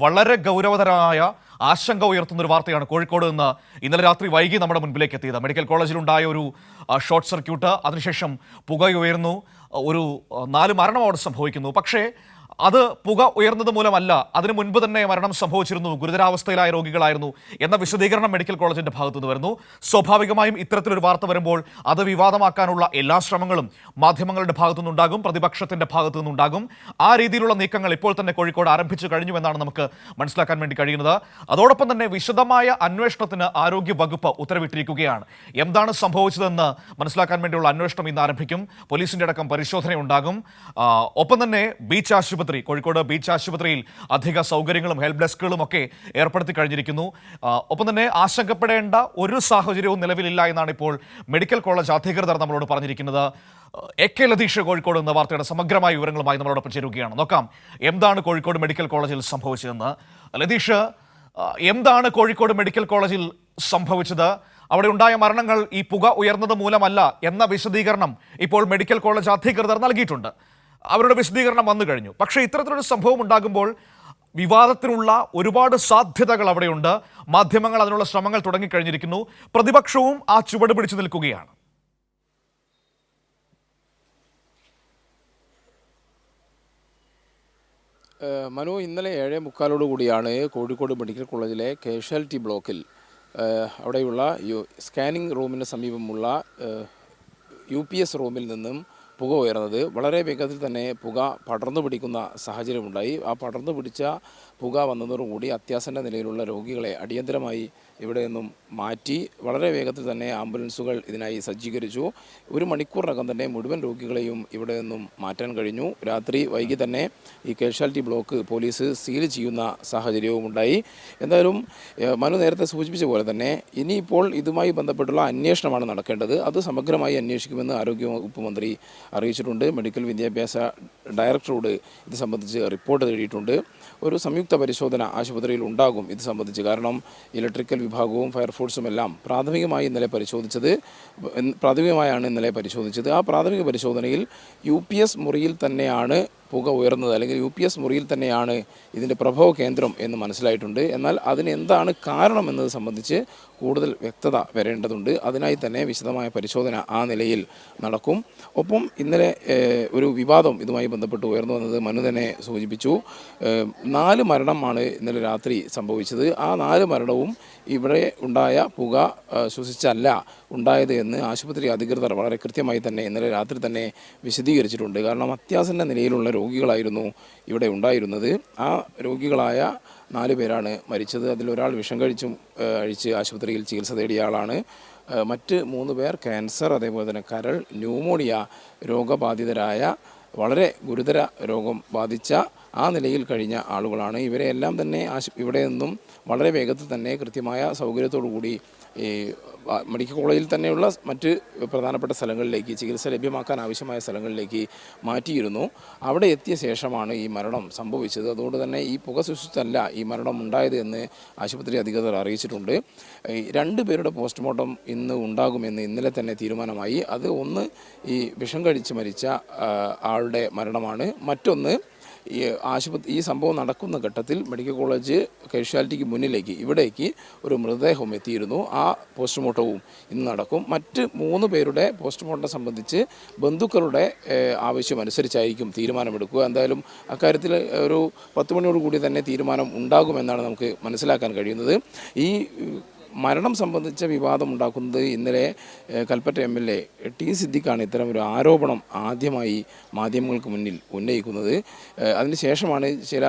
വളരെ ഗൗരവതരമായ ആശങ്ക ഉയർത്തുന്ന ഒരു വാർത്തയാണ് കോഴിക്കോട് നിന്ന് ഇന്നലെ രാത്രി വൈകി നമ്മുടെ മുൻപിലേക്ക് എത്തിയത്. മെഡിക്കൽ കോളേജിലുണ്ടായ ഒരു ഷോർട്ട് സർക്യൂട്ട്, അതിനുശേഷം പുകയുയർന്നു, ഒരു 4 മരണം അവിടെ സംഭവിക്കുന്നു. പക്ഷേ അത് പുക ഉയർന്നത് മൂലമല്ല, അതിനു മുൻപ് തന്നെ മരണം സംഭവിച്ചിരുന്നു, ഗുരുതരാവസ്ഥയിലായ രോഗികളായിരുന്നു എന്ന വിശദീകരണം മെഡിക്കൽ കോളേജിന്റെ ഭാഗത്തുനിന്ന് വരുന്നു. സ്വാഭാവികമായും ഇത്തരത്തിലൊരു വാർത്ത വരുമ്പോൾ അത് വിവാദമാക്കാനുള്ള എല്ലാ ശ്രമങ്ങളും മാധ്യമങ്ങളുടെ ഭാഗത്തുനിന്നുണ്ടാകും, പ്രതിപക്ഷത്തിന്റെ ഭാഗത്തുനിന്നുണ്ടാകും. ആ രീതിയിലുള്ള നീക്കങ്ങൾ ഇപ്പോൾ തന്നെ കോഴിക്കോട് ആരംഭിച്ചു കഴിഞ്ഞുവെന്നാണ് നമുക്ക് മനസ്സിലാക്കാൻ വേണ്ടി കഴിയുന്നത്. അതോടൊപ്പം തന്നെ വിശദമായ അന്വേഷണത്തിന് ആരോഗ്യ വകുപ്പ് ഉത്തരവിട്ടിരിക്കുകയാണ്. എന്താണ് സംഭവിച്ചതെന്ന് മനസ്സിലാക്കാൻ വേണ്ടിയുള്ള അന്വേഷണം ഇന്ന് ആരംഭിക്കും. പോലീസിന്റെ അടക്കം പരിശോധനയുണ്ടാകും. ഒപ്പം തന്നെ ബീച്ച് ആശുപത്രി, കോഴിക്കോട് ബീച്ച് ആശുപത്രിയിൽ അധിക സൗകര്യങ്ങളും ഹെൽപ്പ് ഡെസ്കുകളും ഒക്കെ ഏർപ്പെടുത്തി കഴിഞ്ഞിരിക്കുന്നു. ഒപ്പം തന്നെ ആശങ്കപ്പെടേണ്ട ഒരു സാഹചര്യവും നിലവിലില്ല എന്നാണ് ഇപ്പോൾ മെഡിക്കൽ കോളേജ് അധികൃതർ നമ്മളോട് പറഞ്ഞിരിക്കുന്നത്. AK ലതീഷ് കോഴിക്കോട് എന്ന വാർത്തയുടെ സമഗ്രമായ വിവരങ്ങളുമായി നമ്മളോടൊപ്പം ചേരുകയാണ്. നോക്കാം എന്താണ് കോഴിക്കോട് മെഡിക്കൽ കോളേജിൽ സംഭവിച്ചതെന്ന്. ലതീഷ്, എന്താണ് കോഴിക്കോട് മെഡിക്കൽ കോളേജിൽ സംഭവിച്ചത്? അവിടെ ഉണ്ടായ മരണങ്ങൾ ഈ പുക ഉയർന്നത് മൂലമല്ല എന്ന വിശദീകരണം ഇപ്പോൾ മെഡിക്കൽ കോളേജ് അധികൃതർ നൽകിയിട്ടുണ്ട്. അവരുടെ വിശദീകരണം വന്നു കഴിഞ്ഞു. പക്ഷേ ഇത്തരത്തിലൊരു സംഭവം ഉണ്ടാകുമ്പോൾ വിവാദത്തിനുള്ള ഒരുപാട് സാധ്യതകൾ അവിടെയുണ്ട്. മാധ്യമങ്ങൾ അതിനുള്ള ശ്രമങ്ങൾ തുടങ്ങിക്കഴിഞ്ഞിരിക്കുന്നു. പ്രതിപക്ഷവും ആ ചുവട് പിടിച്ചു നിൽക്കുകയാണ്. മനു, ഇന്നലെ 7:45 കൂടിയാണ് കോഴിക്കോട് മെഡിക്കൽ കോളേജിലെ കാഷ്വാലിറ്റി ബ്ലോക്കിൽ അവിടെയുള്ള സ്കാനിംഗ് റൂമിന് സമീപമുള്ള UPS റൂമിൽ നിന്നും പുക ഉയർന്നത്. വളരെ വേഗത്തിൽ തന്നെ പുക പടർന്നു പിടിക്കുന്ന സാഹചര്യമുണ്ടായി. ആ പടർന്നു പിടിച്ച പുക വന്നതോടുകൂടി അത്യാസന്ന നിലയിലുള്ള രോഗികളെ അടിയന്തരമായി ഇവിടെ നിന്നും മാറ്റി വളരെ വേഗത്തിൽ തന്നെ ആംബുലൻസുകൾ ഇതിനായി സജ്ജീകരിച്ചു. 1 മണിക്കൂറിനകം തന്നെ മുഴുവൻ രോഗികളെയും ഇവിടെ നിന്നും മാറ്റാൻ കഴിഞ്ഞു. രാത്രി വൈകി തന്നെ ഈ കാഷ്വാലിറ്റി ബ്ലോക്ക് പോലീസ് സീൽ ചെയ്യുന്ന സാഹചര്യവും ഉണ്ടായി. എന്തായാലും മനു നേരത്തെ സൂചിപ്പിച്ച പോലെ തന്നെ ഇനിയിപ്പോൾ ഇതുമായി ബന്ധപ്പെട്ടുള്ള അന്വേഷണമാണ് നടക്കേണ്ടത്. അത് സമഗ്രമായി അന്വേഷിക്കുമെന്ന് ആരോഗ്യവകുപ്പ് മന്ത്രി അറിയിച്ചിട്ടുണ്ട്. മെഡിക്കൽ വിദ്യാഭ്യാസ ഡയറക്ടറോട് ഇത് സംബന്ധിച്ച് റിപ്പോർട്ട് തേടിയിട്ടുണ്ട്. ഒരു സംയുക്ത പരിശോധന ആശുപത്രിയിൽ ഉണ്ടാകും ഇത് സംബന്ധിച്ച്. കാരണം ഇലക്ട്രിക്കൽ വിഭാഗവും ഫയർഫോഴ്സും എല്ലാം പ്രാഥമികമായാണ് ഇന്നലെ പരിശോധിച്ചത്. ആ പ്രാഥമിക പരിശോധനയിൽ UPS മുറിയിൽ തന്നെയാണ് പുക ഉയർന്നത്, അല്ലെങ്കിൽ UPS മുറിയിൽ തന്നെയാണ് ഇതിൻ്റെ പ്രഭവ കേന്ദ്രം എന്ന് മനസ്സിലായിട്ടുണ്ട്. എന്നാൽ അതിന് എന്താണ് കാരണം എന്നത് സംബന്ധിച്ച് കൂടുതൽ വ്യക്തത വരേണ്ടതുണ്ട്. അതിനായി തന്നെ വിശദമായ പരിശോധന ആ നിലയിൽ നടക്കും. ഒപ്പം ഇന്നലെ ഒരു വിവാദം ഇതുമായി ബന്ധപ്പെട്ട് ഉയർന്നു വന്നത് മനു തന്നെ സൂചിപ്പിച്ചു. 4 മരണമാണ് ഇന്നലെ രാത്രി സംഭവിച്ചത്. ആ 4 മരണവും ഇവിടെ ഉണ്ടായ പുക ശ്വസിച്ചല്ല ഉണ്ടായത് എന്ന് ആശുപത്രി അധികൃതർ വളരെ കൃത്യമായി തന്നെ ഇന്നലെ രാത്രി തന്നെ വിശദീകരിച്ചിട്ടുണ്ട്. കാരണം അത്യാസന്ന നിലയിലുള്ള രോഗികളായിരുന്നു ഇവിടെ ഉണ്ടായിരുന്നത്. ആ രോഗികളായ 4 പേരാണ് മരിച്ചത്. അതിലൊരാൾ വിഷം കഴിച്ച് ആശുപത്രിയിൽ ചികിത്സ തേടിയ ആളാണ്. മറ്റ് 3 പേർ ക്യാൻസർ, അതേപോലെ തന്നെ കരൾ, ന്യൂമോണിയ രോഗബാധിതരായ, വളരെ ഗുരുതര രോഗം ബാധിച്ച ആ നിലയിൽ കഴിഞ്ഞ ആളുകളാണ്. ഇവരെല്ലാം തന്നെ ഇവിടെ നിന്നും വളരെ വേഗത്തിൽ തന്നെ കൃത്യമായ സൗകര്യത്തോടു കൂടി ഈ മെഡിക്കൽ കോളേജിൽ തന്നെയുള്ള മറ്റ് പ്രധാനപ്പെട്ട സ്ഥലങ്ങളിലേക്ക്, ചികിത്സ ലഭ്യമാക്കാൻ ആവശ്യമായ സ്ഥലങ്ങളിലേക്ക് മാറ്റിയിരുന്നു. അവിടെ എത്തിയ ശേഷമാണ് ഈ മരണം സംഭവിച്ചത്. അതുകൊണ്ട് തന്നെ ഈ പുക ശ്വസിച്ചല്ല ഈ മരണം ഉണ്ടായത് എന്ന് ആശുപത്രി അധികൃതർ അറിയിച്ചിട്ടുണ്ട്. 2 പേരുടെ പോസ്റ്റ്മോർട്ടം ഇന്ന് ഉണ്ടാകുമെന്ന് ഇന്നലെ തന്നെ തീരുമാനമായി. അത് ഒന്ന് ഈ വിഷം കഴിച്ച് മരിച്ച ആളുടെ മരണമാണ്. മറ്റൊന്ന് ഈ സംഭവം നടക്കുന്ന ഘട്ടത്തിൽ മെഡിക്കൽ കോളേജ് കാഷ്വാലിറ്റിക്ക് മുന്നിലേക്ക് ഇവിടേക്ക് ഒരു മൃതദേഹം എത്തിയിരുന്നു. ആ പോസ്റ്റ്മോർട്ടവും ഇന്ന് നടക്കും. മറ്റ് 3 പേരുടെ പോസ്റ്റ്മോർട്ടം സംബന്ധിച്ച് ബന്ധുക്കളുടെ ആവശ്യമനുസരിച്ചായിരിക്കും തീരുമാനമെടുക്കുക. എന്തായാലും അക്കാര്യത്തിൽ ഒരു 10 മണിയോടുകൂടി തന്നെ തീരുമാനം ഉണ്ടാകുമെന്നാണ് നമുക്ക് മനസ്സിലാക്കാൻ കഴിയുന്നത്. ഈ മരണം സംബന്ധിച്ച വിവാദം ഉണ്ടാക്കുന്നത് ഇന്നലെ കൽപ്പറ്റ MLA T സിദ്ദിഖാണ് ഇത്തരം ഒരു ആരോപണം ആദ്യമായി മാധ്യമങ്ങൾക്ക് മുന്നിൽ ഉന്നയിക്കുന്നത്. അതിനുശേഷമാണ് ചില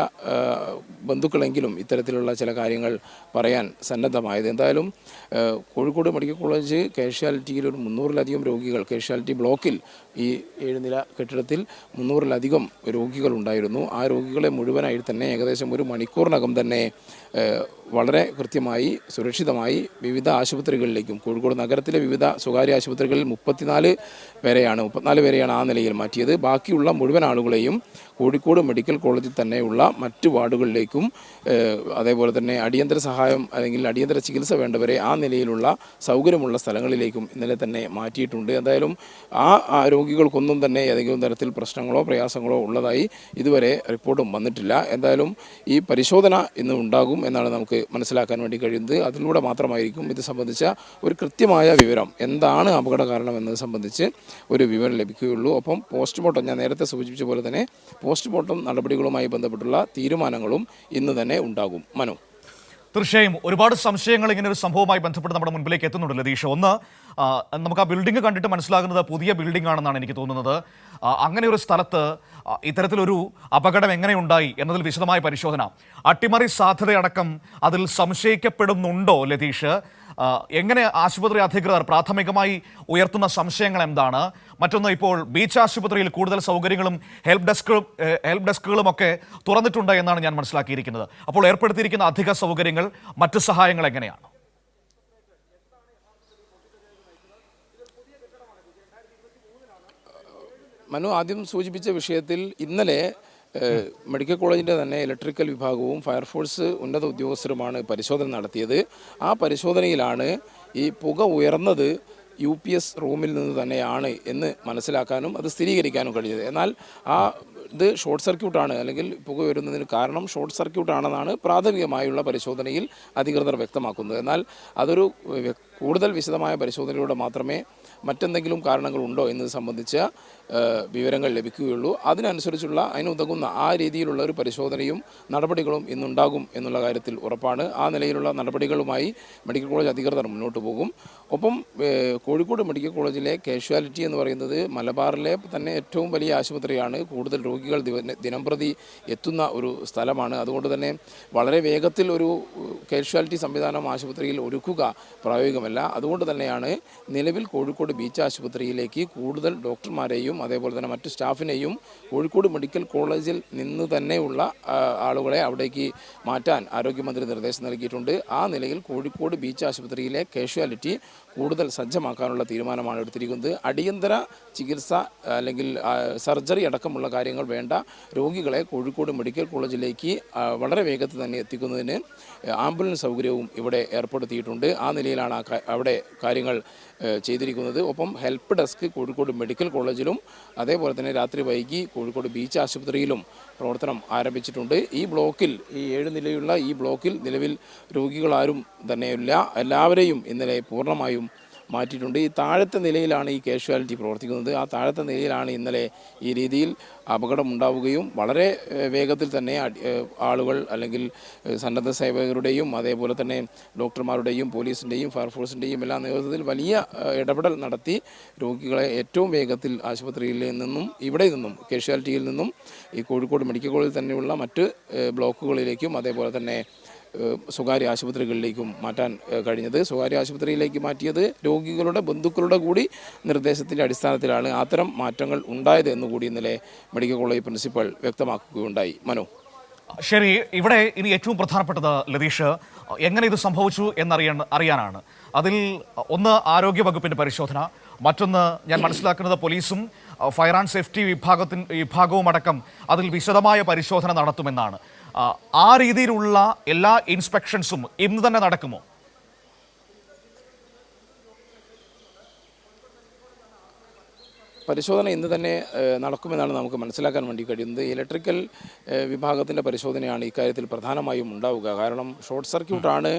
ബന്ധുക്കളെങ്കിലും ഇത്തരത്തിലുള്ള ചില കാര്യങ്ങൾ പറയാൻ സന്നദ്ധമായത്. എന്തായാലും കോഴിക്കോട് മെഡിക്കൽ കോളേജ് കാഷ്വാലിറ്റിയിൽ ഒരു 300-ലധികം രോഗികൾ, കാഷ്വാലിറ്റി ബ്ലോക്കിൽ ഈ 7 നില കെട്ടിടത്തിൽ 300-ലധികം രോഗികൾ ഉണ്ടായിരുന്നു. ആ രോഗികളെ മുഴുവനായി തന്നെ ഏകദേശം 1 മണിക്കൂറിനകം തന്നെ വളരെ കൃത്യമായി സുരക്ഷിതമായി വിവിധ ആശുപത്രികളിലേക്കും, കോഴിക്കോട് നഗരത്തിലെ വിവിധ സ്വകാര്യ ആശുപത്രികളിൽ 34 പേരെയാണ് ആ നിലയിൽ മാറ്റിയത്. ബാക്കിയുള്ള മുഴുവൻ ആളുകളെയും കോഴിക്കോട് മെഡിക്കൽ കോളേജിൽ തന്നെയുള്ള മറ്റ് വാർഡുകളിലേക്കും അതേപോലെ തന്നെ അടിയന്തര സഹായം അല്ലെങ്കിൽ അടിയന്തര ചികിത്സ വേണ്ടവരെ ആ നിലയിലുള്ള സൗകര്യമുള്ള സ്ഥലങ്ങളിലേക്കും ഇന്നലെ തന്നെ മാറ്റിയിട്ടുണ്ട്. എന്തായാലും ആ രോഗികൾക്കൊന്നും തന്നെ ഏതെങ്കിലും തരത്തിൽ പ്രശ്നങ്ങളോ പ്രയാസങ്ങളോ ഉള്ളതായി ഇതുവരെ റിപ്പോർട്ടും വന്നിട്ടില്ല. എന്തായാലും ഈ പരിശോധന ഇന്ന് ഉണ്ടാകും എന്നാണ് നമുക്ക് മനസ്സിലാക്കാൻ വേണ്ടി കഴിയുന്നത്. അതിലൂടെ മാത്രമായിരിക്കും ഇത് സംബന്ധിച്ച ഒരു കൃത്യമായ വിവരം, എന്താണ് അപകട കാരണം എന്നത് സംബന്ധിച്ച് ഒരു വിവരം ലഭിക്കുകയുള്ളൂ. ഒപ്പം പോസ്റ്റ്മോർട്ടം, ഞാൻ നേരത്തെ സൂചിപ്പിച്ച പോലെ തന്നെ പോസ്റ്റ്മോർട്ടം നടപടികളുമായി ബന്ധപ്പെട്ടുള്ള തീരുമാനങ്ങളും ഇന്ന് തന്നെ ഉണ്ടാകും. മനു, തീർച്ചയായും ഒരുപാട് സംശയങ്ങൾ ഇങ്ങനെ ഒരു സംഭവവുമായി ബന്ധപ്പെട്ട് നമ്മുടെ മുൻപിലേക്ക് എത്തുന്നുണ്ട് ലതീഷ്. ഒന്ന്, നമുക്ക് ആ ബിൽഡിംഗ് കണ്ടിട്ട് മനസ്സിലാകുന്നത് പുതിയ ബിൽഡിംഗ് ആണെന്നാണ് എനിക്ക് തോന്നുന്നത്. അങ്ങനെ ഒരു സ്ഥലത്ത് ഇത്തരത്തിലൊരു അപകടം എങ്ങനെയുണ്ടായി എന്നതിൽ വിശദമായ പരിശോധന, അട്ടിമറി സാധ്യതയടക്കം അതിൽ സംശയിക്കപ്പെടുന്നുണ്ടോ ലതീഷ്? എങ്ങനെ ആശുപത്രി അധികൃതർ പ്രാഥമികമായി ഉയർത്തുന്ന സംശയങ്ങൾ എന്താണ്? മറ്റൊന്ന്, ഇപ്പോൾ ബീച്ച് ആശുപത്രിയിൽ കൂടുതൽ സൗകര്യങ്ങളും ഹെൽപ്പ് ഡെസ്കുകളും ഒക്കെ തുറന്നിട്ടുണ്ട് എന്നാണ് ഞാൻ മനസ്സിലാക്കിയിരിക്കുന്നത്. അപ്പോൾ ഏർപ്പെടുത്തിയിരിക്കുന്ന അധിക സൗകര്യങ്ങൾ, മറ്റു സഹായങ്ങൾ എങ്ങനെയാണ്? മനു ആദ്യം സൂചിപ്പിച്ച വിഷയത്തിൽ ഇന്നലെ മെഡിക്കൽ കോളേജിൻ്റെ തന്നെ ഇലക്ട്രിക്കൽ വിഭാഗവും ഫയർഫോഴ്സ് ഉന്നത ഉദ്യോഗസ്ഥരുമാണ് പരിശോധന നടത്തിയത്. ആ പരിശോധനയിലാണ് ഈ പുക ഉയർന്നത് UPS റൂമിൽ നിന്ന് തന്നെയാണ് എന്ന് മനസ്സിലാക്കാനും അത് സ്ഥിരീകരിക്കാനും കഴിഞ്ഞത്. എന്നാൽ ഇത് ഷോർട്ട് സർക്യൂട്ടാണ്, അല്ലെങ്കിൽ പുക ഉയരുന്നതിന് കാരണം ഷോർട്ട് സർക്യൂട്ടാണെന്നാണ് പ്രാഥമികമായുള്ള പരിശോധനയിൽ അധികൃതർ വ്യക്തമാക്കുന്നത്. എന്നാൽ അതൊരു കൂടുതൽ വിശദമായ പരിശോധനയിലൂടെ മാത്രമേ മറ്റെന്തെങ്കിലും കാരണങ്ങളുണ്ടോ എന്നത് സംബന്ധിച്ച വിവരങ്ങൾ ലഭിക്കുകയുള്ളൂ. അതിനുതകുന്ന ആ രീതിയിലുള്ള ഒരു പരിശോധനയും നടപടികളും ഇന്നുണ്ടാകും എന്നുള്ള കാര്യത്തിൽ ഉറപ്പാണ്. ആ നിലയിലുള്ള നടപടികളുമായി മെഡിക്കൽ കോളേജ് അധികൃതർ മുന്നോട്ട് പോകും. ഒപ്പം കോഴിക്കോട് മെഡിക്കൽ കോളേജിലെ കാഷ്വാലിറ്റി എന്ന് പറയുന്നത് മലബാറിലെ തന്നെ ഏറ്റവും വലിയ ആശുപത്രിയാണ്. കൂടുതൽ രോഗികൾ ദിനംപ്രതി എത്തുന്ന ഒരു സ്ഥലമാണ്. അതുകൊണ്ട് തന്നെ വളരെ വേഗത്തിൽ ഒരു കാഷ്വാലിറ്റി സംവിധാനം ആശുപത്രിയിൽ ഒരുക്കുക പ്രായോഗികമല്ല. അതുകൊണ്ട് തന്നെയാണ് നിലവിൽ കോഴിക്കോട് ബീച്ച് ആശുപത്രിയിലേക്ക് കൂടുതൽ ഡോക്ടർമാരെയും അതേപോലെ തന്നെ മറ്റ് സ്റ്റാഫിനെയും കോഴിക്കോട് മെഡിക്കൽ കോളേജിൽ നിന്ന് തന്നെയുള്ള ആളുകളെ അവിടേക്ക് മാറ്റാൻ ആരോഗ്യമന്ത്രി നിർദ്ദേശം നൽകിയിട്ടുണ്ട്. ആ നിലയിൽ കോഴിക്കോട് ബീച്ച് ആശുപത്രിയിലെ കാഷ്വാലിറ്റി കൂടുതൽ സജ്ജമാക്കാനുള്ള തീരുമാനമാണ് എടുത്തിരിക്കുന്നത്. അടിയന്തര ചികിത്സ അല്ലെങ്കിൽ സർജറി അടക്കമുള്ള കാര്യങ്ങൾ വേണ്ട രോഗികളെ കോഴിക്കോട് മെഡിക്കൽ കോളേജിലേക്ക് വളരെ വേഗത്തിൽ തന്നെ എത്തിക്കുന്നതിന് ആംബുലൻസ് സൗകര്യവും ഇവിടെ ഏർപ്പെടുത്തിയിട്ടുണ്ട്. ആ നിലയിലാണ് അവിടെ കാര്യങ്ങൾ ചെയ്തിരിക്കുന്നത്. ഒപ്പം ഹെൽപ്പ് ഡെസ്ക് കോഴിക്കോട് മെഡിക്കൽ കോളേജിലും അതേപോലെ തന്നെ രാത്രി വൈകി കോഴിക്കോട് ബീച്ച് ആശുപത്രിയിലും പ്രവർത്തനം ആരംഭിച്ചിട്ടുണ്ട്. ഈ ബ്ലോക്കിൽ, ഈ 7 നിലയുള്ള ഈ ബ്ലോക്കിൽ നിലവിൽ രോഗികളാരും തന്നെയില്ല. എല്ലാവരെയും ഇന്നലെ പൂർണ്ണമായും മാറ്റിയിട്ടുണ്ട്. ഈ താഴത്തെ നിലയിലാണ് ഈ കാഷ്വാലിറ്റി പ്രവർത്തിക്കുന്നത്. ആ താഴത്തെ നിലയിലാണ് ഇന്നലെ ഈ രീതിയിൽ അപകടമുണ്ടാവുകയും വളരെ വേഗത്തിൽ തന്നെ ആളുകൾ അല്ലെങ്കിൽ സന്നദ്ധ സേവകരുടെയും അതേപോലെ തന്നെ ഡോക്ടർമാരുടെയും പോലീസിൻ്റെയും ഫയർഫോഴ്സിൻ്റെയും എല്ലാ നേതൃത്വത്തിൽ വലിയ ഇടപെടൽ നടത്തി രോഗികളെ ഏറ്റവും വേഗത്തിൽ ആശുപത്രിയിൽ നിന്നും ഇവിടെ നിന്നും കാഷ്വാലിറ്റിയിൽ നിന്നും ഈ കോഴിക്കോട് മെഡിക്കൽ കോളേജിൽ തന്നെയുള്ള മറ്റ് ബ്ലോക്കുകളിലേക്കും അതേപോലെ തന്നെ സ്വകാര്യ ആശുപത്രികളിലേക്കും മാറ്റാൻ കഴിഞ്ഞത്. സ്വകാര്യ ആശുപത്രിയിലേക്ക് മാറ്റിയത് രോഗികളുടെ ബന്ധുക്കളുടെ കൂടി നിർദ്ദേശത്തിൻ്റെ അടിസ്ഥാനത്തിലാണ് അത്തരം മാറ്റങ്ങൾ ഉണ്ടായത് എന്നുകൂടി ഇന്നലെ മെഡിക്കൽ കോളേജ് പ്രിൻസിപ്പൽ വ്യക്തമാക്കുകയുണ്ടായി. മനു, ശരി, ഇവിടെ ഇനി ഏറ്റവും പ്രധാനപ്പെട്ടത് ലതീഷ്, എങ്ങനെ ഇത് സംഭവിച്ചു അറിയാനാണ്. അതിൽ ഒന്ന് ആരോഗ്യ വകുപ്പിൻ്റെ പരിശോധന, മറ്റൊന്ന് ഞാൻ മനസ്സിലാക്കുന്നത് പോലീസും ഫയർ ആൻഡ് സേഫ്റ്റി വിഭാഗവും അടക്കം അതിൽ വിശദമായ പരിശോധന നടത്തുമെന്നാണ്. ആ രീതിയിലുള്ള എല്ലാ ഇൻസ്പെക്ഷൻസും ഇന്ന് തന്നെ നടക്കുമോ? പരിശോധന ഇന്ന് തന്നെ നടക്കുമെന്നാണ് നമുക്ക് മനസ്സിലാക്കാൻ വേണ്ടി കഴിയുന്നത്. ഇലക്ട്രിക്കൽ വിഭാഗത്തിൻ്റെ പരിശോധനയാണ് ഇക്കാര്യത്തിൽ പ്രധാനമായും ഉണ്ടാവുക. കാരണം ഷോർട്ട് സർക്യൂട്ടാണ്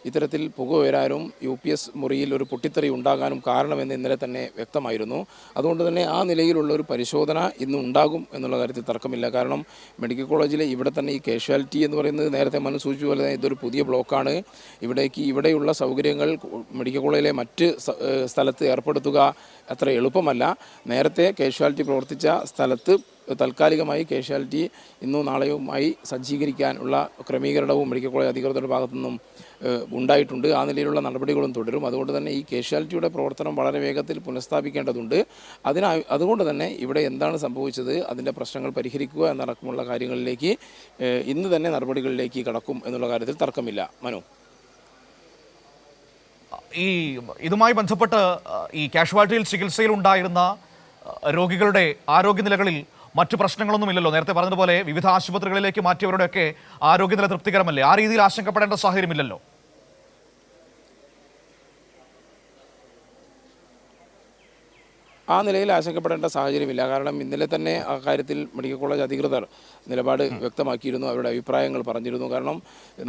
ഇത്തരത്തിൽ പുക ഉയരാനും UPS മുറിയിൽ ഒരു പൊട്ടിത്തെറി ഉണ്ടാകാനും കാരണമെന്ന് ഇന്നലെ തന്നെ വ്യക്തമായിരുന്നു. അതുകൊണ്ട് തന്നെ ആ നിലയിലുള്ള ഒരു പരിശോധന ഇന്ന് ഉണ്ടാകും എന്നുള്ള കാര്യത്തിൽ തർക്കമില്ല. കാരണം മെഡിക്കൽ കോളേജിലെ ഇവിടെ തന്നെ ഈ കാഷ്വാലിറ്റി എന്ന് പറയുന്നത് നേരത്തെ സൂചിപ്പിച്ച പോലെ തന്നെ ഇതൊരു പുതിയ ബ്ലോക്കാണ്. ഇവിടെയുള്ള സൗകര്യങ്ങൾ മെഡിക്കൽ കോളേജിലെ മറ്റ് സ്ഥലത്ത് ഏർപ്പെടുത്തുക അത്ര എളുപ്പമല്ല. നേരത്തെ കാഷ്വാലിറ്റി പ്രവർത്തിച്ച സ്ഥലത്ത് താൽക്കാലികമായി കാഷ്വാലിറ്റി ഇന്നോ നാളെയുമായി സജ്ജീകരിക്കാനുള്ള ക്രമീകരണവും മെഡിക്കൽ കോളേജ് അധികൃതരുടെ ഭാഗത്തു നിന്നും ഉണ്ടായിട്ടുണ്ട്. ആ നിലയിലുള്ള നടപടികളും തുടരും. അതുകൊണ്ട് തന്നെ ഈ കാഷ്വാലിറ്റിയുടെ പ്രവർത്തനം വളരെ വേഗത്തിൽ പുനഃസ്ഥാപിക്കേണ്ടതുണ്ട്. അതുകൊണ്ട് തന്നെ ഇവിടെ എന്താണ് സംഭവിച്ചത്, അതിൻ്റെ പ്രശ്നങ്ങൾ പരിഹരിക്കുക എന്നടക്കമുള്ള കാര്യങ്ങളിലേക്ക് ഇന്ന് തന്നെ നടപടികളിലേക്ക് കടക്കും എന്നുള്ള കാര്യത്തിൽ തർക്കമില്ല. മനു, ഇതുമായി ബന്ധപ്പെട്ട് ഈ കാഷ്വാലിറ്റിയിൽ ചികിത്സയിൽ ഉണ്ടായിരുന്ന രോഗികളുടെ ആരോഗ്യനിലകളിൽ മറ്റു പ്രശ്നങ്ങളൊന്നുമില്ലല്ലോ. നേരത്തെ പറഞ്ഞതുപോലെ വിവിധ ആശുപത്രികളിലേക്ക് മാറ്റിയവരുടെയൊക്കെ ആരോഗ്യനില തൃപ്തികരമല്ലേ? ആ രീതിയിൽ ആശങ്കപ്പെടേണ്ട സാഹചര്യമില്ലല്ലോ. ആ നിലയിൽ ആശങ്കപ്പെടേണ്ട സാഹചര്യമില്ല. കാരണം ഇന്നലെ തന്നെ ആ കാര്യത്തിൽ മെഡിക്കൽ കോളേജ് അധികൃതർ നിലപാട് വ്യക്തമാക്കിയിരുന്നു, അവരുടെ അഭിപ്രായങ്ങൾ പറഞ്ഞിരുന്നു. കാരണം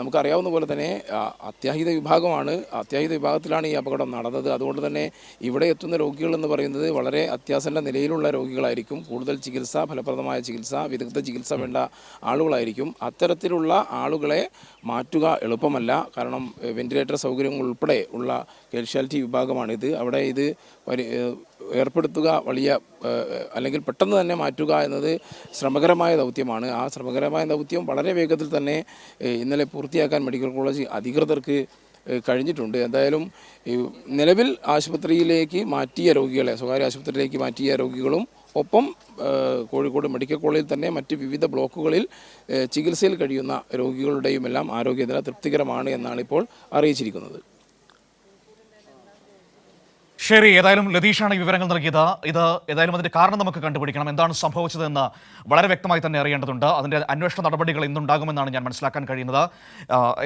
നമുക്കറിയാവുന്ന പോലെ തന്നെ അത്യാഹിത വിഭാഗമാണ്, അത്യാഹിത വിഭാഗത്തിലാണ് ഈ അപകടം നടന്നത്. അതുകൊണ്ട് തന്നെ ഇവിടെ എത്തുന്ന രോഗികൾ എന്ന് പറയുന്നത് വളരെ അത്യാസന്ന നിലയിലുള്ള രോഗികളായിരിക്കും. കൂടുതൽ ചികിത്സ, ഫലപ്രദമായ ചികിത്സ, വിദഗ്ധ ചികിത്സ വേണ്ട ആളുകളായിരിക്കും. അത്തരത്തിലുള്ള ആളുകളെ മാറ്റുക എളുപ്പമല്ല. കാരണം വെന്റിലേറ്റർ സൗകര്യങ്ങൾ ഉൾപ്പെടെ ഉള്ള കാഷ്വാലിറ്റി വിഭാഗമാണിത്. അവിടെ ഇത് ഏർപ്പെടുത്തുക വലിയ അല്ലെങ്കിൽ പെട്ടെന്ന് തന്നെ മാറ്റുക എന്നത് ശ്രമകരമായ ദൗത്യമാണ്. ആ ശ്രമകരമായ ദൗത്യം വളരെ വേഗത്തിൽ തന്നെ ഇന്നലെ പൂർത്തിയാക്കാൻ മെഡിക്കൽ കോളേജ് അധികൃതർക്ക് കഴിഞ്ഞിട്ടുണ്ട്. എന്തായാലും നിലവിൽ ആശുപത്രിയിലേക്ക് മാറ്റിയ രോഗികളെ, സ്വകാര്യ ആശുപത്രിയിലേക്ക് മാറ്റിയ രോഗികളും ഒപ്പം കോഴിക്കോട് മെഡിക്കൽ കോളേജിൽ തന്നെ മറ്റ് വിവിധ ബ്ലോക്കുകളിൽ ചികിത്സയിൽ കഴിയുന്ന രോഗികളുടെയും എല്ലാം ആരോഗ്യനില തൃപ്തികരമാണ് എന്നാണ് ഇപ്പോൾ അറിയിച്ചിരിക്കുന്നത്. ശരി, ഏതായാലും ലതീഷാണ് ഈ വിവരങ്ങൾ നൽകിയത്. ഇത് ഏതായാലും അതിന്റെ കാരണം നമുക്ക് കണ്ടുപിടിക്കണം. എന്താണ് സംഭവിച്ചതെന്ന് വളരെ വ്യക്തമായി തന്നെ അറിയേണ്ടതുണ്ട്. അതിന്റെ അന്വേഷണ നടപടികൾ ഇന്നുണ്ടാകുമെന്നാണ് ഞാൻ മനസ്സിലാക്കാൻ കഴിയുന്നത്.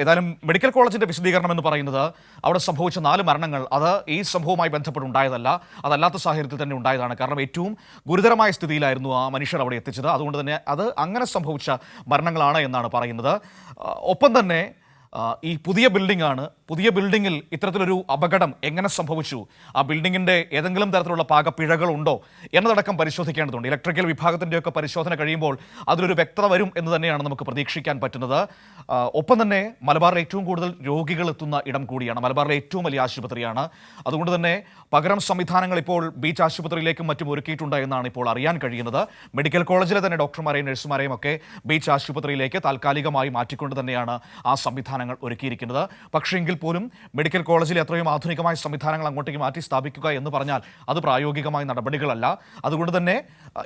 ഏതായാലും മെഡിക്കൽ കോളേജിന്റെ വിശദീകരണം എന്ന് പറയുന്നത് അവിടെ സംഭവിച്ച 4 മരണങ്ങൾ അത് ഈ സംഭവവുമായി ബന്ധപ്പെട്ടുണ്ടായതല്ല, അതല്ലാത്ത സാഹചര്യത്തിൽ തന്നെ ഉണ്ടായതാണ്. കാരണം ഏറ്റവും ഗുരുതരമായ സ്ഥിതിയിലായിരുന്നു ആ മനുഷ്യർ അവിടെ എത്തിച്ചത്. അതുകൊണ്ട് തന്നെ അത് അങ്ങനെ സംഭവിച്ച മരണങ്ങളാണ് എന്നാണ് പറയുന്നത്. ഒപ്പം തന്നെ ഈ പുതിയ ബിൽഡിംഗ് ആണ്. പുതിയ ബിൽഡിങ്ങിൽ ഇത്തരത്തിലൊരു അപകടം എങ്ങനെ സംഭവിച്ചു, ആ ബിൽഡിങ്ങിൻ്റെ ഏതെങ്കിലും തരത്തിലുള്ള പാകപ്പിഴകളുണ്ടോ എന്നതടക്കം പരിശോധിക്കേണ്ടതുണ്ട്. ഇലക്ട്രിക്കൽ വിഭാഗത്തിൻ്റെയൊക്കെ പരിശോധന കഴിയുമ്പോൾ അതിലൊരു വ്യക്തത വരും എന്ന് തന്നെയാണ് നമുക്ക് പ്രതീക്ഷിക്കാൻ പറ്റുന്നത്. ഒപ്പം തന്നെ മലബാറിൽ ഏറ്റവും കൂടുതൽ രോഗികൾ എത്തുന്ന ഇടം കൂടിയാണ്, മലബാറിലെ ഏറ്റവും വലിയ ആശുപത്രിയാണ്. അതുകൊണ്ട് തന്നെ പകരം സംവിധാനങ്ങൾ ഇപ്പോൾ ബീച്ച് ആശുപത്രിയിലേക്കും മറ്റും ഒരുക്കിയിട്ടുണ്ട് എന്നാണ് ഇപ്പോൾ അറിയാൻ കഴിയുന്നത്. മെഡിക്കൽ കോളേജിലെ തന്നെ ഡോക്ടർമാരെയും നഴ്സുമാരെയും ഒക്കെ ബീച്ച് ആശുപത്രിയിലേക്ക് താൽക്കാലികമായി മാറ്റിക്കൊണ്ട് തന്നെയാണ് ആ സംവിധാനങ്ങൾ ഒരുക്കിയിരിക്കുന്നത്. പക്ഷേങ്കിൽ പോലും മെഡിക്കൽ കോളേജിൽ എത്രയും ആധുനികമായ സംവിധാനങ്ങൾ അങ്ങോട്ടേക്ക് മാറ്റി സ്ഥാപിക്കുക എന്ന് പറഞ്ഞാൽ അത് പ്രായോഗികമായ നടപടികളല്ല. അതുകൊണ്ട് തന്നെ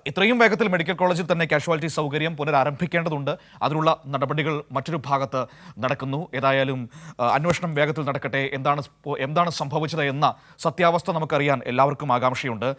എത്രയും വേഗത്തിൽ മെഡിക്കൽ കോളേജിൽ തന്നെ കാഷ്വാലിറ്റി സൗകര്യം പുനരാരംഭിക്കേണ്ടതുണ്ട്. അതിനുള്ള നടപടികൾ മറ്റൊരു ഭാഗത്ത് നടക്കുന്നു. ഏതായാലും അന്വേഷണം വേഗത്തിൽ നടക്കട്ടെ. എന്താണ് സംഭവിച്ചത് എന്ന സത്യാവസ്ഥ നമുക്കറിയാൻ എല്ലാവർക്കും ആകാംക്ഷയുണ്ട്.